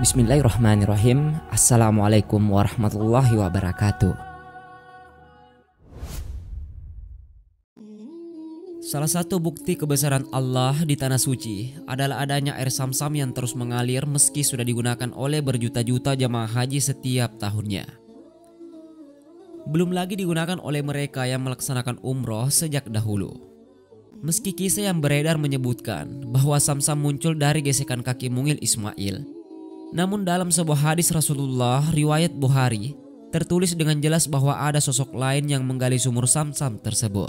Bismillahirrahmanirrahim. Assalamualaikum warahmatullahi wabarakatuh. Salah satu bukti kebesaran Allah di tanah suci adalah adanya air Zamzam yang terus mengalir meski sudah digunakan oleh berjuta-juta jamaah haji setiap tahunnya. Belum lagi digunakan oleh mereka yang melaksanakan umroh sejak dahulu. Meski kisah yang beredar menyebutkan bahwa Zamzam muncul dari gesekan kaki mungil Ismail, namun dalam sebuah hadis Rasulullah riwayat Bukhari tertulis dengan jelas bahwa ada sosok lain yang menggali sumur Zamzam tersebut.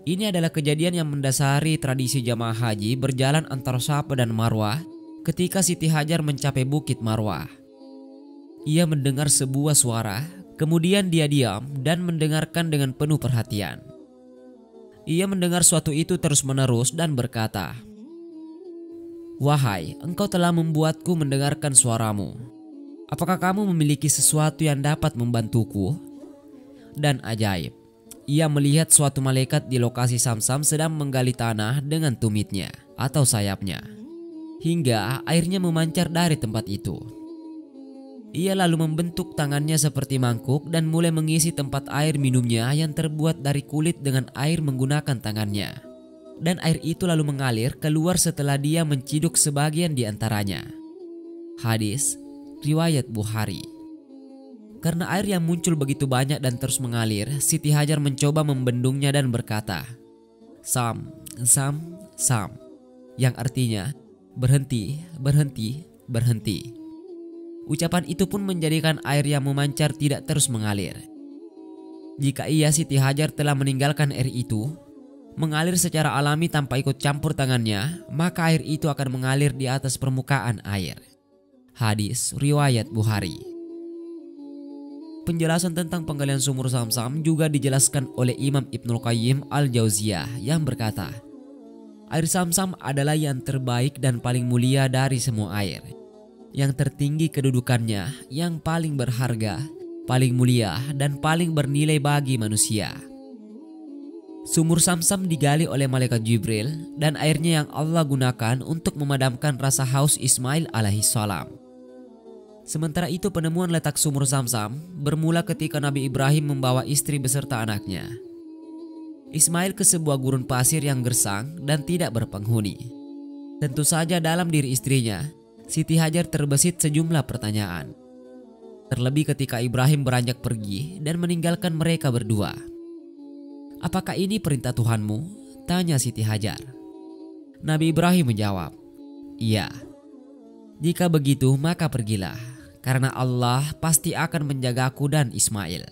Ini adalah kejadian yang mendasari tradisi jamaah haji berjalan antara Safa dan Marwah ketika Siti Hajar mencapai Bukit Marwah. Ia mendengar sebuah suara, kemudian dia diam dan mendengarkan dengan penuh perhatian. Ia mendengar suatu itu terus-menerus dan berkata, "Wahai, engkau telah membuatku mendengarkan suaramu. Apakah kamu memiliki sesuatu yang dapat membantuku?" Dan ajaib, ia melihat suatu malaikat di lokasi Zamzam sedang menggali tanah dengan tumitnya atau sayapnya, hingga airnya memancar dari tempat itu. Ia lalu membentuk tangannya seperti mangkuk dan mulai mengisi tempat air minumnya yang terbuat dari kulit dengan air menggunakan tangannya. Dan air itu lalu mengalir keluar setelah dia menciduk sebagian di antaranya. Hadis riwayat Bukhari. Karena air yang muncul begitu banyak dan terus mengalir, Siti Hajar mencoba membendungnya dan berkata, "Sam, Sam, Sam," yang artinya berhenti, berhenti, berhenti. Ucapan itu pun menjadikan air yang memancar tidak terus mengalir. Jika Siti Hajar telah meninggalkan air itu mengalir secara alami tanpa ikut campur tangannya, maka air itu akan mengalir di atas permukaan air. Hadis riwayat Bukhari. Penjelasan tentang penggalian sumur Zamzam juga dijelaskan oleh Imam Ibnul Qayyim Al-Jauziyah yang berkata, air Zamzam adalah yang terbaik dan paling mulia dari semua air, yang tertinggi kedudukannya, yang paling berharga, paling mulia, dan paling bernilai bagi manusia. Sumur Zamzam digali oleh malaikat Jibril dan airnya yang Allah gunakan untuk memadamkan rasa haus Ismail alaihissalam. Sementara itu penemuan letak sumur Zamzam bermula ketika Nabi Ibrahim membawa istri beserta anaknya Ismail ke sebuah gurun pasir yang gersang dan tidak berpenghuni. Tentu saja dalam diri istrinya Siti Hajar terbesit sejumlah pertanyaan, terlebih ketika Ibrahim beranjak pergi dan meninggalkan mereka berdua. "Apakah ini perintah Tuhanmu?" tanya Siti Hajar. Nabi Ibrahim menjawab, "Iya." "Jika begitu maka pergilah, karena Allah pasti akan menjagaku dan Ismail,"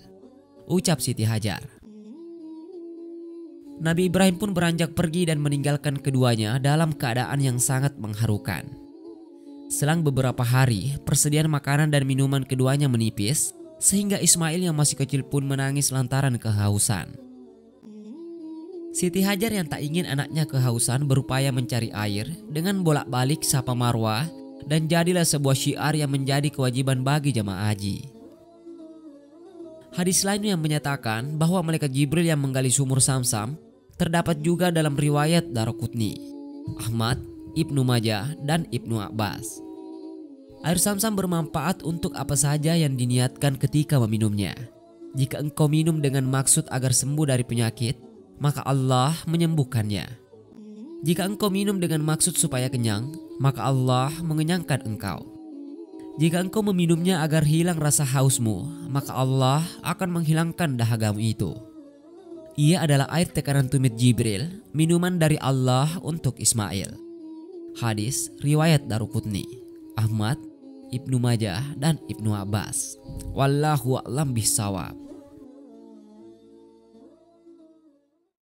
ucap Siti Hajar. Nabi Ibrahim pun beranjak pergi dan meninggalkan keduanya dalam keadaan yang sangat mengharukan. Selang beberapa hari, persediaan makanan dan minuman keduanya menipis, sehingga Ismail yang masih kecil pun menangis lantaran kehausan. Siti Hajar yang tak ingin anaknya kehausan berupaya mencari air dengan bolak-balik Safa Marwah, dan jadilah sebuah syiar yang menjadi kewajiban bagi jamaah haji. Hadis lain yang menyatakan bahwa malaikat Jibril yang menggali sumur Zamzam terdapat juga dalam riwayat Daraqutni, Ahmad, Ibnu Majah, dan Ibnu Abbas. Air Zamzam bermanfaat untuk apa saja yang diniatkan ketika meminumnya. Jika engkau minum dengan maksud agar sembuh dari penyakit, maka Allah menyembuhkannya. Jika engkau minum dengan maksud supaya kenyang, maka Allah mengenyangkan engkau. Jika engkau meminumnya agar hilang rasa hausmu, maka Allah akan menghilangkan dahagamu itu. Ia adalah air tekanan tumit Jibril, minuman dari Allah untuk Ismail. Hadis riwayat Daraqutni, Ahmad, Ibnu Majah, dan Ibnu Abbas. Wallahu a'lam bishawab.